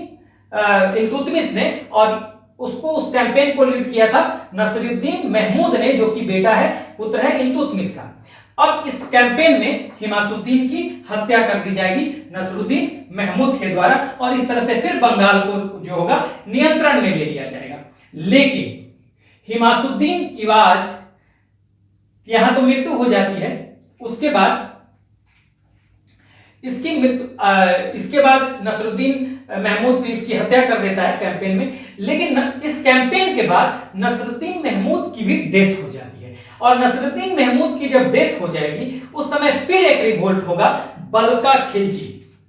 [SPEAKER 1] इल्तुतमिश ने, और उसको उस कैंपेन को लीड किया था नसरुद्दीन महमूद ने, जो कि बेटा है, पुत्र है इल्तुतमिश का। अब इस कैंपेन में हिमासुद्दीन की हत्या कर दी जाएगी नसरुद्दीन महमूद के द्वारा, और इस तरह से फिर बंगाल को जो होगा नियंत्रण में ले लिया जाएगा। लेकिन हिमासुद्दीन इवाज यहां तो मृत्यु हो जाती है, उसके बाद इसके बाद नसरुद्दीन महमूद इसकी हत्या कर देता है कैंपेन में। लेकिन इस कैंपेन के बाद नसरुद्दीन महमूद की भी डेथ हो जाती है, और नसरुद्दीन महमूद की जब डेथ हो जाएगी उस समय फिर एक रिवोल्ट होगा बल्का खिलजी।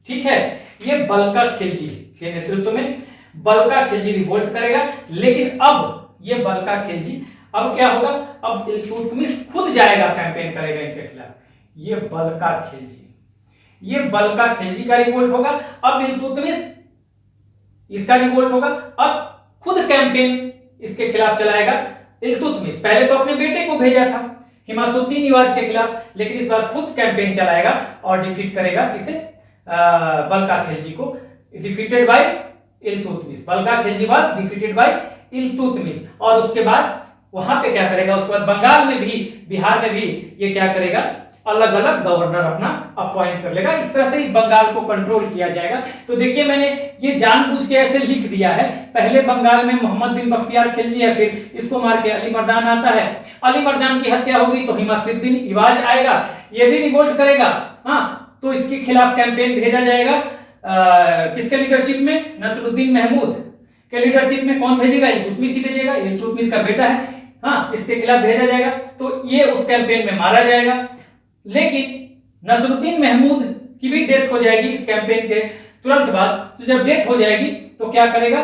[SPEAKER 1] ठीक है, ये बल्का खिलजी के नेतृत्व में बल्का खिलजी रिवोल्ट करेगा। लेकिन अब ये बल्का खिलजी, अब क्या होगा, अब इल्तुतमिश खुद जाएगा, कैंपेन करेगा इनके खिलाफ। ये बल्का खिलजी का रिवोल्ट होगा। अब इल्तुतमिश इसका रिवोल्ट होगा, अब खुद कैंपेन इसके खिलाफ चलाएगा इल्तुतमिश। पहले तो अपने बेटे को भेजा था हिमासुद्दीन इवाज के खिलाफ, लेकिन इस बार खुद कैंपेन चलाएगा और डिफीट करेगा किसे, बल्का खिलजी को। Defeated by Iltutmish, Balka Khilji was defeated by Iltutmish. और उसके बाद वहां पे क्या करेगा, उसके बाद बंगाल में भी, बिहार में भी ये क्या करेगा, अलग अलग गवर्नर अपना अपॉइंट कर लेगा। इस तरह से बंगाल को कंट्रोल किया जाएगा। तो देखिए, मैंने ये जानबूझ के ऐसे लिख दिया है, पहले बंगाल में मोहम्मद बिन बख्तियार खिलजी है, फिर इसको मार के अली मर्दान आता है। अली मर्दान की हत्या होगी तो हिमासुद्दीन इवाज आएगा, ये भी रिवोल्ट करेगा। हाँ, तो इसके खिलाफ कैंपेन भेजा जाएगा किसके लीडरशिप में, नसरुद्दीन महमूद के लीडरशिप में। कौन भेजेगा, इल्तुतमिश ही भेजेगा, इल्तुतमिश का बेटा है। हाँ, इसके खिलाफ भेजा जाएगा, तो ये उस कैंपेन में मारा जाएगा। लेकिन नसरुद्दीन महमूद की भी डेथ हो जाएगी इस कैंपेन के तुरंत बाद। तो जब डेथ हो जाएगी तो क्या करेगा,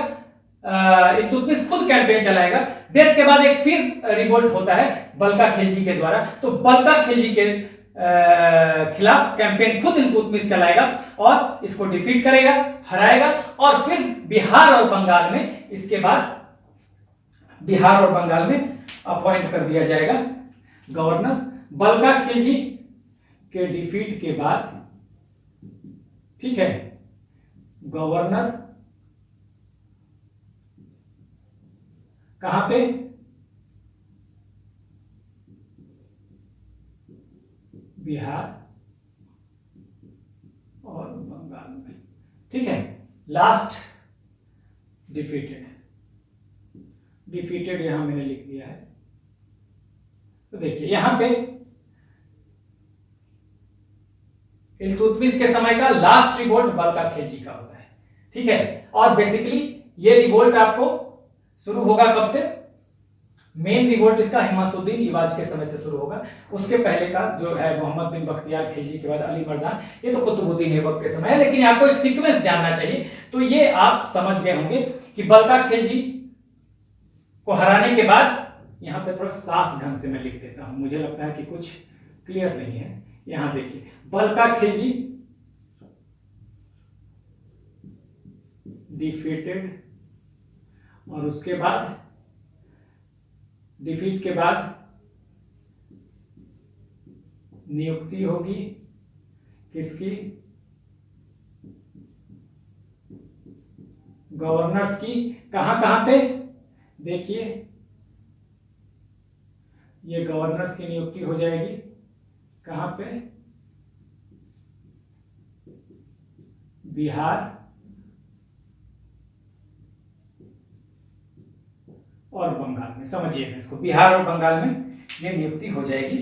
[SPEAKER 1] इल्तुतमिश खुद कैंपेन चलाएगा। डेथ के बाद एक फिर रिवोल्ट होता है बल्का खिलजी के द्वारा, तो बल्का खिलजी के खिलाफ कैंपेन खुद इल्तुतमिश चलाएगा और इसको डिफीट करेगा, हराएगा। और फिर बिहार और बंगाल में, इसके बाद बिहार और बंगाल में अपॉइंट कर दिया जाएगा गवर्नर। बल्का खिलजी के डिफीट के बाद, ठीक है, गवर्नर कहां पे, बिहार और बंगाल में। ठीक है, लास्ट डिफीटेड यहां मैंने लिख दिया है। तो देखिए यहां पे इल्तुतमिश के समय का लास्ट रिवोल्ट बल्का खिलजी का होता है। ठीक है, और बेसिकली ये रिवोल्ट आपको शुरू होगा कब से, मेन रिवोल्ट इसका हिमासुद्दीन इवाज के समय से शुरू होगा। उसके पहले का जो है मोहम्मद बिन बख्तियार खिलजी के बाद अली मर्दान, ये तो कुतुबुद्दीन ऐबक के समय है। लेकिन आपको एक सीक्वेंस जानना चाहिए, तो ये आप समझ गए होंगे कि बल्का खिलजी को हराने के बाद, यहां पे थोड़ा साफ ढंग से मैं लिख देता हूं, मुझे लगता है कि कुछ क्लियर नहीं है। यहां देखिए, बल्का खिलजी डिफीटेड, और उसके बाद डिफीट के बाद नियुक्ति होगी किसकी, गवर्नर्स की। कहां कहां पे, देखिए ये गवर्नर्स की नियुक्ति हो जाएगी कहां पे, बिहार और बंगाल में। समझिए इसको, बिहार और बंगाल में ये नियुक्ति हो जाएगी।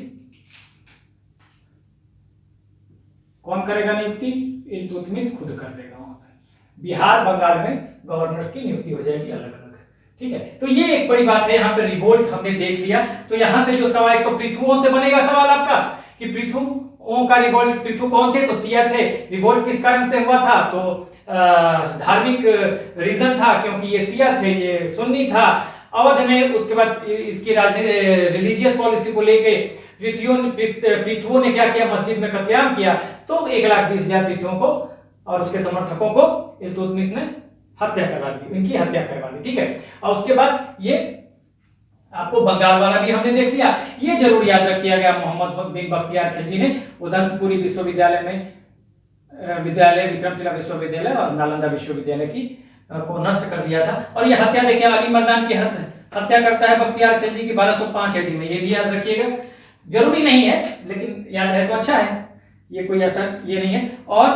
[SPEAKER 1] कौन करेगा नियुक्ति, इल्तुतमिश खुद कर देगा वहां पे। बिहार बंगाल में गवर्नर्स की नियुक्ति हो जाएगी अलग अलग। ठीक है, तो ये एक बड़ी बात है। यहाँ पे रिवोल्ट हमने देख लिया। तो यहां से जो सवाल, एक तो पृथुओं से बनेगा सवाल आपका कि पृथुओं का रिवोल्ट, पृथु कौन थे, तो सिया थे। रिवोल्ट किस कारण से हुआ था, तो धार्मिक रीजन था, क्योंकि ये सिया थे, ये सुन्नी था। अवध में उसके बाद इसकी राजनीति रिलीजियस पॉलिसी को लेके पृथुओं ने क्या किया, मस्जिद में कत्लेआम किया, तो 1,20,000 पृथुओं को और उसके समर्थकों को इल्तुतमिश ने हत्या करवा दी, इनकी हत्या करवा दी। ठीक है, और उसके बाद ये आपको बंगाल वाला भी हमने देख लिया। ये जरूर याद रखिएगा गया, मोहम्मद बिन बख्तियार खिलजी ने उदंतपुरी विश्वविद्यालय में विक्रमशिला विश्वविद्यालय और नालंदा विश्वविद्यालय की को नष्ट कर दिया था। और ये हत्या देखिए अली मर्दान की हत्या करता है बख्तियार खिलजी की 1205 AD में, ये भी याद रखिएगा। जरूरी नहीं है लेकिन याद रहे तो अच्छा है, ये कोई ऐसा ये नहीं है। और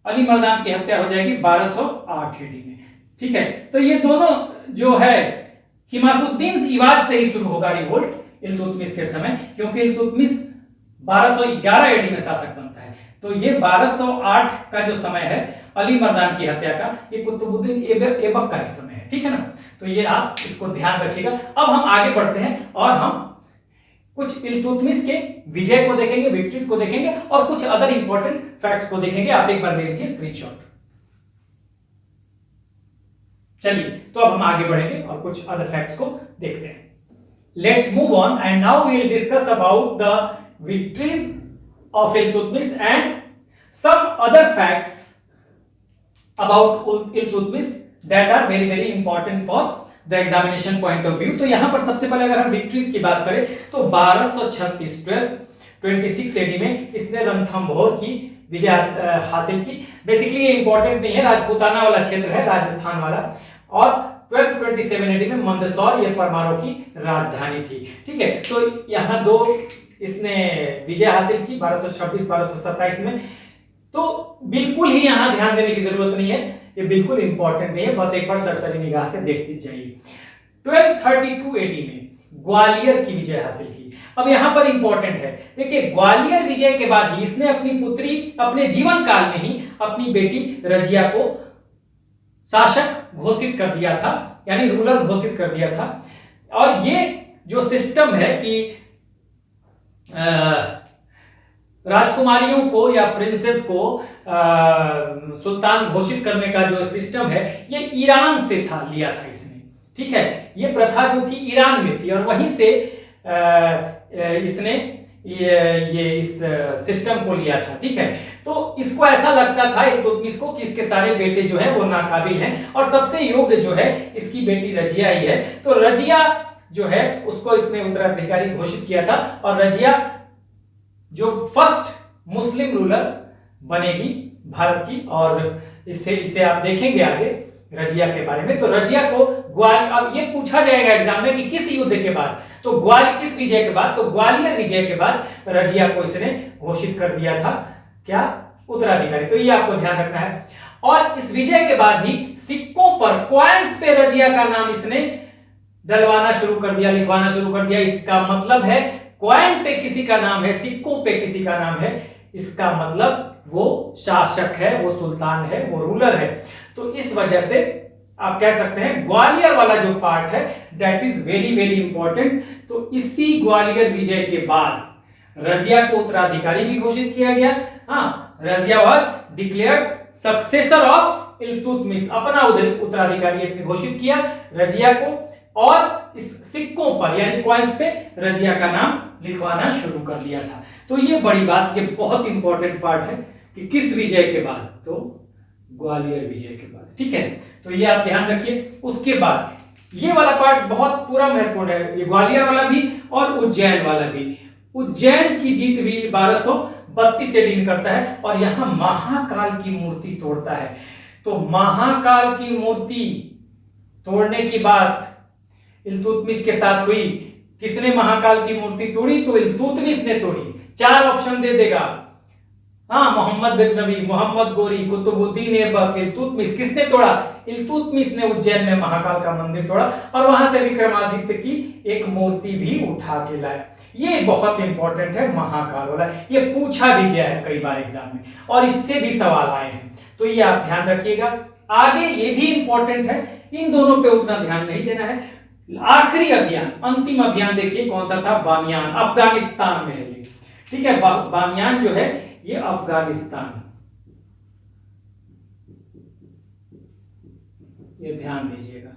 [SPEAKER 1] अली मर्दान की हत्या हो जाएगी 1208 AD में। ठीक है, तो ये दोनों जो है हिमासुद्दीन इवाज से ही शुरू होगा रिवोल्ट इल्तुतमिश के समय, क्योंकि इल्तुतमिश 1211 AD में शासक बनता है। तो ये 1208 का जो समय है अली मर्दान की हत्या का, ये कुतुबुद्दीन ऐबक का ही समय है। ठीक है ना, तो ये आप इसको ध्यान रखिएगा। अब हम आगे बढ़ते हैं और हम कुछ इल्तुतमिश के विजय को देखेंगे, विक्ट्रीज को देखेंगे और कुछ अदर इंपॉर्टेंट फैक्ट्स को देखेंगे। आप एक बार ले लीजिए स्क्रीनशॉट। चलिए, तो अब हम आगे बढ़ेंगे और कुछ अदर फैक्ट्स को देखते हैं। Let's move on and now we will discuss about the victories of Iltutmish and some other facts about Iltutmish that are very very important for the examination point of view. तो यहां पर सबसे पहले अगर हम विक्ट्रीज की बात करें तो 1226 AD में इसने रणथंभौर की विजय हासिल की। बेसिकली ये इंपॉर्टेंट नहीं है, राजपूताना वाला क्षेत्र है, राजस्थान वाला। और 1227 AD में मंदसौर ये परमारों की राजधानी थी। ठीक है, तो यहाँ दो इसने विजय हासिल की 1226-1227 में। तो बिल्कुल ही यहाँ ध्यान देने की जरूरत नहीं है, ये बिल्कुल इंपॉर्टेंट नहीं है, बस एक बार सरसरी निगाह से देखती जाइए। 1232 AD में ग्वालियर की विजय हासिल की। अब यहां पर इंपॉर्टेंट है, देखिए ग्वालियर विजय के बाद ही इसने अपनी पुत्री अपने जीवन काल में ही अपनी बेटी रजिया को शासक घोषित कर दिया था, यानी रूलर घोषित कर दिया था। और ये जो सिस्टम है कि राजकुमारियों को या प्रिंसेस को सुल्तान घोषित करने का जो सिस्टम है ये ईरान से था, लिया था इसने। ठीक है, ये प्रथा जो थी ईरान में थी और वहीं से इसने ये इस सिस्टम को लिया था। ठीक है, तो इसको ऐसा लगता था इल्तुतमिश को कि इसके सारे बेटे जो है वो नाकाबिल हैं और सबसे योग्य जो है इसकी बेटी रजिया ही है। तो रजिया जो है उसको इसने उत्तराधिकारी घोषित किया था और रजिया जो फर्स्ट मुस्लिम रूलर बनेगी भारत की। और इसे आप देखेंगे आगे रजिया के बारे में। तो रजिया को अब ये पूछा जाएगा एग्जाम में कि किस युद्ध के बाद, तो किस विजय के बाद, तो ग्वालियर विजय के बाद रजिया को इसने घोषित कर दिया था क्या, उत्तराधिकारी। तो ये आपको ध्यान रखना है। और इस विजय के बाद ही सिक्कों पर, कॉइन्स पे रजिया का नाम इसने डलवाना शुरू कर दिया, लिखवाना शुरू कर दिया। इसका मतलब है कॉइन पे किसी का नाम है, सिक्कों पे किसी का नाम है, इसका मतलब वो शासक है, वो सुल्तान है, वो रूलर है। तो इस वजह से आप कह सकते हैं ग्वालियर वाला जो पार्ट है that is very very important. तो इसी ग्वालियर विजय के बाद रजिया को उत्तराधिकारी भी घोषित किया गया। हाँ, Razia was declared successor of Iltutmish, अपना उत्तराधिकारी इसने घोषित किया रजिया को। और इस सिक्कों पर यानी कॉइन्स पे रजिया का नाम लिखवाना शुरू कर दिया था। तो ये बड़ी बात, ये बहुत इंपॉर्टेंट पार्ट है कि किस विजय के बाद, तो ग्वालियर विजय के बाद। ठीक है, तो ये आप ध्यान रखिए। उसके बाद ये वाला पार्ट बहुत पूरा महत्वपूर्ण है, ये ग्वालियर वाला भी और उज्जैन वाला भी। उज्जैन की जीत भी 1232 AD में करता है और यहां महाकाल की मूर्ति तोड़ता है। तो महाकाल की मूर्ति तोड़ने की बात इल्तुतमिश के साथ हुई। किसने महाकाल की मूर्ति तोड़ी, तो इल्तुतमिश ने तोड़ी। 4 ऑप्शन दे देगा, हाँ, मोहम्मद गजनवी, मोहम्मद गोरी, कुतुबुद्दीन ऐबक, इल्तुतमिश। किसने तोड़ा, इल्तुतमिश ने उज्जैन में महाकाल का मंदिर तोड़ा और वहां से विक्रमादित्य की एक मूर्ति भी उठा के लाया। ये बहुत इंपॉर्टेंट है महाकाल वाला, ये पूछा भी गया है कई बार एग्जाम में और इससे भी सवाल आए हैं, तो ये आप ध्यान रखिएगा। आगे ये भी इंपॉर्टेंट है, इन दोनों पे उतना ध्यान नहीं देना है। आखिरी अभियान, अंतिम अभियान देखिए कौन सा था, बामियान, अफगानिस्तान में है ये। ठीक है, बामियान जो है ये अफगानिस्तान, ये ध्यान दीजिएगा।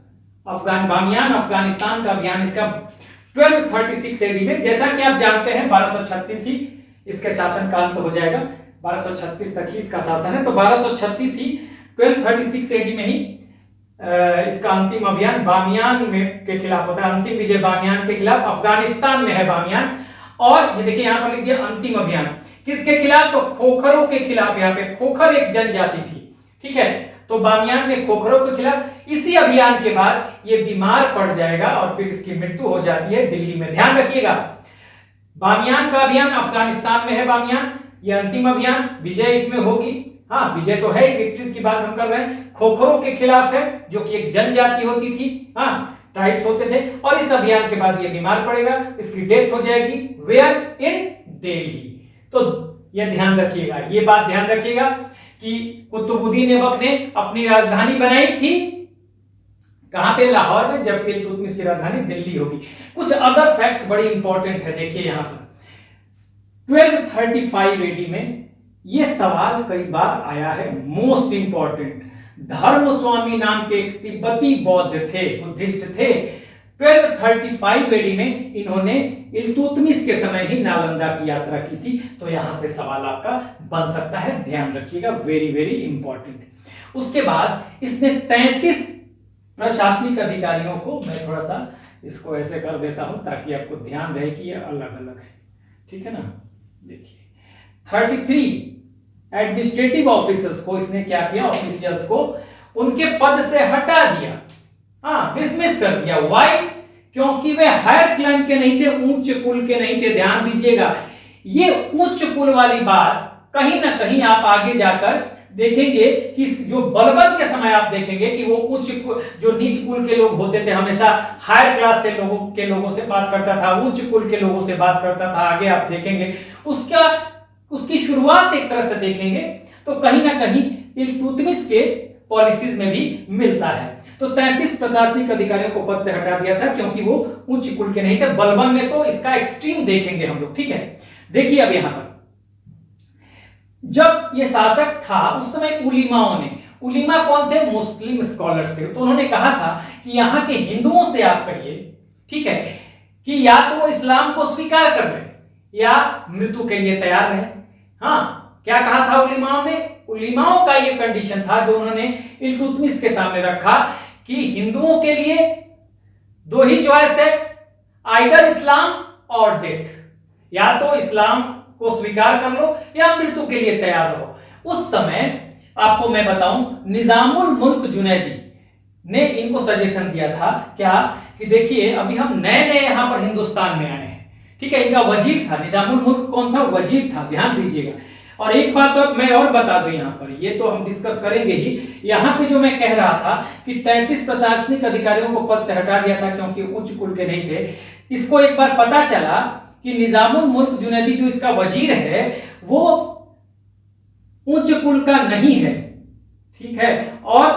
[SPEAKER 1] बामियान अफगानिस्तान का अभियान इसका 1236 एडी में, जैसा कि आप जानते हैं 1236 ही इसके शासन का अंत हो जाएगा, 1236 तक ही इसका शासन है, तो 1236 ही 1236 एडी में ही इसका अंतिम अभियान बामियान में के खिलाफ होता है। अंतिम विजय बामियान के खिलाफ, अफगानिस्तान में है बामियान। और ये देखिए यहां पर लिख दिया अंतिम अभियान किसके खिलाफ, तो खोखरों के खिलाफ। यहाँ पे खोखर एक जनजाति थी, ठीक है, तो बामियान में खोखरों के खिलाफ। इसी अभियान के बाद ये बीमार पड़ जाएगा और फिर इसकी मृत्यु हो जाती है दिल्ली में। ध्यान रखिएगा, बामियान का अभियान अफगानिस्तान में है बामियान, ये अंतिम अभियान, विजय इसमें होगी। हाँ, विजय तो है, विक्ट्रीज की बात हम कर रहे हैं। खोखरों के खिलाफ है जो कि एक जनजाति होती थी, हाँ ट्राइब्स होते थे। और इस अभियान के बाद ये बीमार पड़ेगा, इसकी डेथ हो जाएगी वेयर, इन दिल्ली। तो ये ध्यान रखिएगा, ये बात ध्यान रखिएगा कि कुतुबुद्दीन ऐबक ने अपनी राजधानी बनाई थी कहां पे, लाहौर में, जबकि इल्तुतमिश की राजधानी दिल्ली होगी। कुछ अदर फैक्ट्स बड़ी इंपॉर्टेंट है, देखिए यहां पर 1235 एडी में ये सवाल कई बार आया है, मोस्ट इंपॉर्टेंट। धर्मस्वामी नाम के एक तिब्बती बौद्ध थे, बुद्धिस्ट थे। 1235 एडी में इन्होंने इल्तुतमिश के समय ही नालंदा की यात्रा की थी। तो यहां से सवाल आपका बन सकता है, ध्यान रखिएगा, वेरी वेरी इंपॉर्टेंट। उसके बाद इसने 33 प्रशासनिक अधिकारियों को, मैं थोड़ा सा इसको ऐसे कर देता हूं ताकि आपको ध्यान रहे कि ये अलग अलग है, ठीक है ना। देखिए 33 एडमिनिस्ट्रेटिव ऑफिसर्स को इसने क्या किया, ऑफिशियल्स को उनके पद से हटा दिया, हाँ डिसमिस कर दिया। व्हाई, क्योंकि वे हायर क्लास के नहीं थे, उच्च कुल के नहीं थे। ध्यान दीजिएगा, ये उच्च कुल वाली बात कहीं ना कहीं आप आगे जाकर देखेंगे कि जो बलबन के समय आप देखेंगे कि वो उच्च जो नीच कुल के लोग होते थे हमेशा हायर क्लास से लोगों से बात करता था, उच्च कुल के लोगों से बात करता था। आगे आप देखेंगे उसकी शुरुआत एक तरह से देखेंगे तो कहीं ना कहीं इल्तुतमिश के पॉलिसीज में भी मिलता है। तो 33 प्रशासनिक अधिकारियों को पद से हटा दिया था क्योंकि वो उच्च कुल के नहीं थे। बलबन में तो इसका एक्सट्रीम देखेंगे हम लोग, ठीक है। देखिए अब यहां पर जब ये शासक था उस समय उलीमाओं ने, उलीमा कौन थे, मुस्लिम स्कॉलर्स थे, तो उन्होंने कहा था कि यहां के हिंदुओं से आप कहिए, ठीक है, कि या तो वो इस्लाम को स्वीकार कर रहे या मृत्यु के लिए तैयार रहे। हाँ, क्या कहा था उलीमाओं ने, उलीमाओं का ये कंडीशन था जो उन्होंने इल्तुतमिश के सामने रखा कि हिंदुओं के लिए दो ही चॉइस है, आइदर इस्लाम और डेथ, या तो इस्लाम को स्वीकार कर लो या मृत्यु के लिए तैयार रहो। उस समय आपको मैं बताऊं, निजामुल मुल्क जुनैदी ने इनको सजेशन दिया था क्या, कि देखिए अभी हम नए नए यहां पर हिंदुस्तान में आए हैं, ठीक है। इनका वजीर था, निजामुल मुल्क कौन था, वजीर था, ध्यान दीजिएगा। और एक बात तो मैं और बता दूं यहां पर, ये तो हम डिस्कस करेंगे ही। यहां पे जो मैं कह रहा था कि 33 प्रशासनिक अधिकारियों को पद से हटा दिया था क्योंकि उच्च कुल के नहीं थे, इसको एक बार पता चला कि निजामुल मुल्क जुनैदी जो इसका वजीर है वो उच्च कुल का नहीं है, ठीक है, और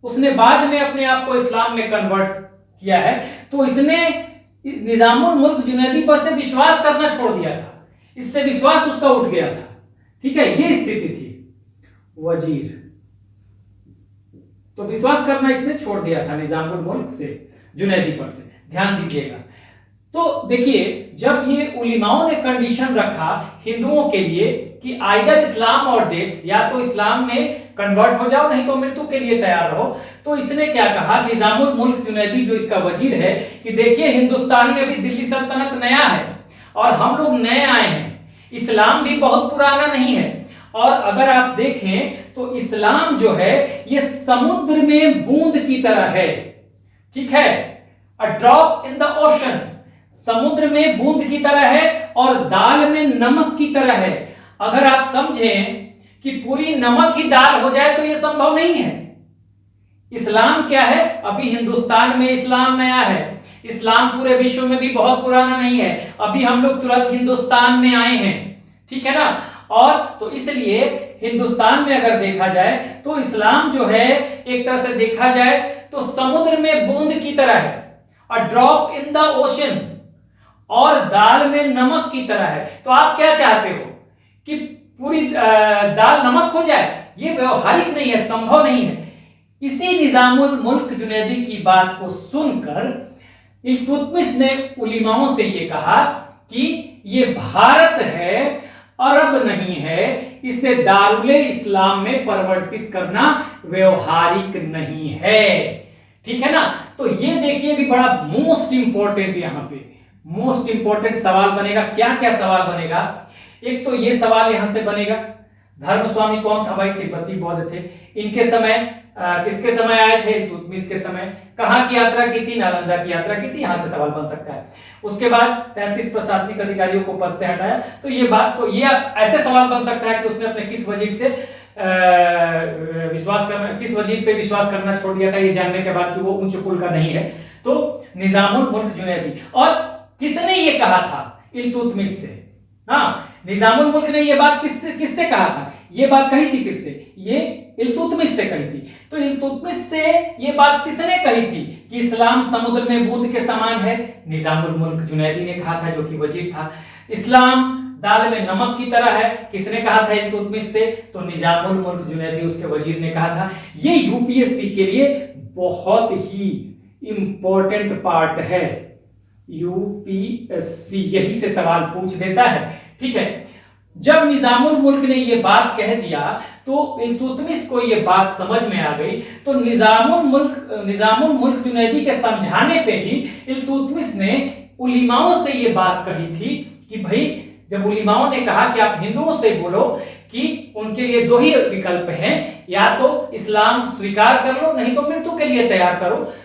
[SPEAKER 1] उसने बाद में अपने आप को इस्लाम में कन्वर्ट किया है। तो इसने निजामुल मुल्क जुनैदी पर से विश्वास करना छोड़ दिया था, इससे विश्वास उसका उठ गया था, ठीक है, ये स्थिति थी। वजीर तो विश्वास करना इसने छोड़ दिया था निजामुल मुल्क से, जुनैदी पर से, ध्यान दीजिएगा। तो देखिए जब ये उलिमाओं ने कंडीशन रखा हिंदुओं के लिए कि आइदर इस्लाम और डेथ, या तो इस्लाम में कन्वर्ट हो जाओ नहीं तो मृत्यु के लिए तैयार रहो, तो इसने क्या कहा, निजामुल मुल्क जुनैदी जो इसका वजीर है, कि देखिए हिंदुस्तान में भी दिल्ली सल्तनत नया है और हम लोग नए आए हैं, इस्लाम भी बहुत पुराना नहीं है, और अगर आप देखें तो इस्लाम जो है ये समुद्र में बूंद की तरह है, ठीक है, a drop in the ocean, समुद्र में बूंद की तरह है और दाल में नमक की तरह है। अगर आप समझें कि पूरी नमक ही दाल हो जाए तो यह संभव नहीं है। इस्लाम क्या है, अभी हिंदुस्तान में इस्लाम नया है, इस्लाम पूरे विश्व में भी बहुत पुराना नहीं है, अभी हम लोग तुरंत हिंदुस्तान में आए हैं, ठीक है ना। और तो इसलिए हिंदुस्तान में अगर देखा जाए तो इस्लाम जो है एक तरह से देखा जाए तो समुद्र में बूंद की तरह है, a drop in the ocean, और दाल में नमक की तरह है। तो आप क्या चाहते हो कि पूरी दाल नमक हो जाए, ये व्यवहारिक नहीं है, संभव नहीं है। इसी निजामुल मुल्क जुनैदी की बात को सुनकर इल्तुतमिश ने उलिमाओं से ये कहा कि ये भारत है, अरब नहीं है, इसे दारुल इस्लाम में परिवर्तित करना व्यवहारिक नहीं है। ठीक है ना। तो ये देखिए भी बड़ा मोस्ट इंपॉर्टेंट, यहां पे मोस्ट इंपॉर्टेंट सवाल बनेगा। क्या क्या सवाल बनेगा? एक तो ये सवाल यहां से बनेगा, धर्म स्वामी कौन था? भाई तिब्बती बौद्ध थे। इनके समय किसके समय आए थे? इल्तुतमिश के समय। कहां की यात्रा की थी? नालंदा की यात्रा की थी। यहां से सवाल बन सकता है। उसके बाद 33 प्रशासनिक अधिकारियों को पद से हटाया। तो ये बात, तो ये ऐसे सवाल बन सकता है कि उसने अपने किस वजीर से विश्वास करना, किस वजीर पे विश्वास करना छोड़ दिया था, ये जानने के बाद कि वो उच्च कुल का नहीं है। तो निजामुल मुल्क जुनैदी। और किसने ये कहा था? इल्तुतमिश से। हाँ, निजामुल मुल्क ने ये बात किससे कहा था? ये बात कही थी किससे? ये इल्तुतमिश से कही थी। तो इल्तुतमिश से ये बात किसने कही थी कि इस्लाम समुद्र में बूंद के समान है? निजामुल मुल्क जुनैदी ने कहा था, जो कि वजीर था। इस्लाम दाल में नमक की तरह है, किसने कहा था? इल्तुतमिश से। तो निजामुल मुल्क जुनैदी, उसके वजीर ने कहा था। ये यूपीएससी के लिए बहुत ही इंपॉर्टेंट पार्ट है। यूपीएससी यही से सवाल पूछ देता है। ठीक है। जब निजामुल मुल्क ने ये बात कह दिया तो इल्तुतमिश को ये बात समझ में आ गई। तो निजामुल मुल्क जुनैदी के समझाने पे ही इल्तुतमिश ने उलिमाओं से ये बात कही थी कि भाई, जब उलिमाओं ने कहा कि आप हिंदुओं से बोलो कि उनके लिए दो ही विकल्प हैं, या तो इस्लाम स्वीकार कर लो, नहीं तो मृत्यु के लिए तैयार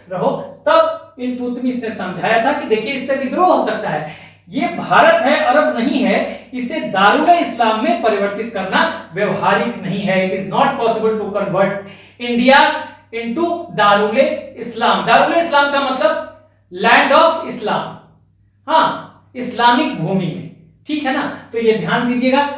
[SPEAKER 1] रहो। तब इल्तुतमिश ने समझाया था कि देखिए, इससे विद्रोह हो सकता है, ये भारत है, अरब नहीं है, इसे दारुल इस्लाम में परिवर्तित करना व्यवहारिक नहीं है। It is not possible to convert India into दारुल इस्लाम। दारुल इस्लाम का मतलब लैंड ऑफ इस्लाम, हाँ, इस्लामिक भूमि में। ठीक है ना। तो ये ध्यान दीजिएगा,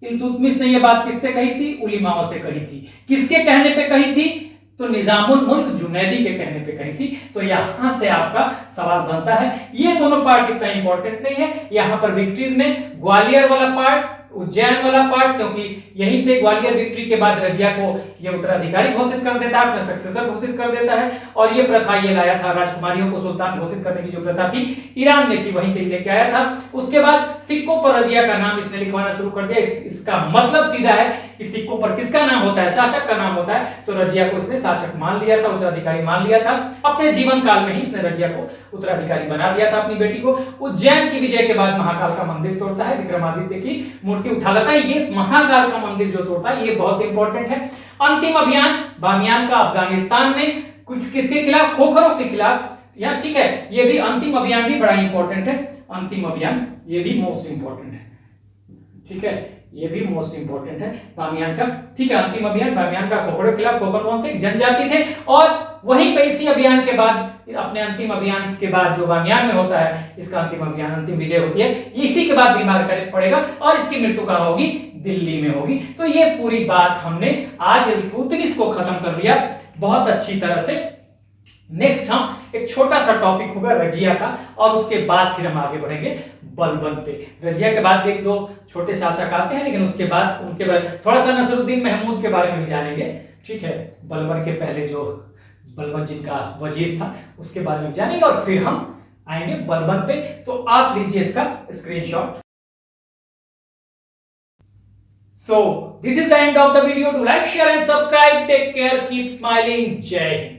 [SPEAKER 1] इल्तुतमिश ने ये बात किससे कही थी? उलिमाओं से कही थी। किसके कहने पे कही थी? तो निजामुल मुल्क जुनैदी के कहने पे कही थी। तो यहां से आपका सवाल बनता है। ये दोनों पार्ट इतना इंपॉर्टेंट नहीं है। यहां पर विक्ट्रीज में ग्वालियर वाला पार्ट, उज्जैन वाला पार्ट, क्योंकि यहीं से ग्वालियर विक्ट्री के बाद रजिया को ये उत्तराधिकारी घोषित कर देता है, अपना सक्सेसर घोषित कर देता है। और ये प्रथा ये लाया था, राजकुमारियों को सुल्तान घोषित करने की जो प्रथा थी, ईरान में थी, वहीं से लेके आया था। उसके बाद सिक्कों पर रजिया का नाम इसने लिखवाना शुरू कर दिया। इसका मतलब सीधा है कि सिक्कों पर किसका नाम होता है? शासक का नाम होता है। तो रजिया को इसने शासक मान लिया था, उत्तराधिकारी मान लिया था। अपने जीवन काल में ही इसने रजिया को उत्तराधिकारी बना दिया था, अपनी बेटी को। उज्जैन की विजय के बाद महाकाल का मंदिर तोड़ता है, विक्रमादित्य की मूर्ति उठा लेता है। ये महाकाल का मंदिर जो तोड़ता है, ये बहुत इंपॉर्टेंट है। अंतिम अभियान बामियान का अफगानिस्तान में किसके खिलाफ? खोखरों के खिलाफ। या ठीक है, ये भी अंतिम अभियान भी बड़ा इंपॉर्टेंट है। अंतिम अभियान ये भी मोस्ट इंपॉर्टेंट है। ठीक है, ये भी मोस्ट इंपॉर्टेंट है बामियान का। ठीक है, अंतिम अभियान बामियान का खोखरों के खिलाफ। खोखर कौन थे? जनजाति थे। और वहीं पे इसी अभियान के बाद, अपने अंतिम अभियान के बाद जो बामियान में होता है, इसका अंतिम अभियान, अंतिम विजय होती है, इसी के बाद बीमार पड़ेगा और इसकी मृत्यु कहां होगी? दिल्ली में होगी। तो ये पूरी बात हमने आज इल्तुतमिश को खत्म कर लिया बहुत अच्छी तरह से। नेक्स्ट हम एक छोटा सा टॉपिक होगा रजिया का, और उसके बाद फिर हम आगे बढ़ेंगे बलबन पे। रजिया के बाद एक दो छोटे शासक आते हैं, लेकिन उसके बाद उनके बाद थोड़ा सा नसरुद्दीन महमूद के बारे में भी जानेंगे। ठीक है, बलबन के पहले जो बलबन जिनका वजीर था, उसके बारे में जानेंगे, और फिर हम आएंगे बलबन पे। तो आप लीजिए इसका screenshot. So this is the end of the video. Do like, share and subscribe. Take care. Keep smiling. Jai Hind.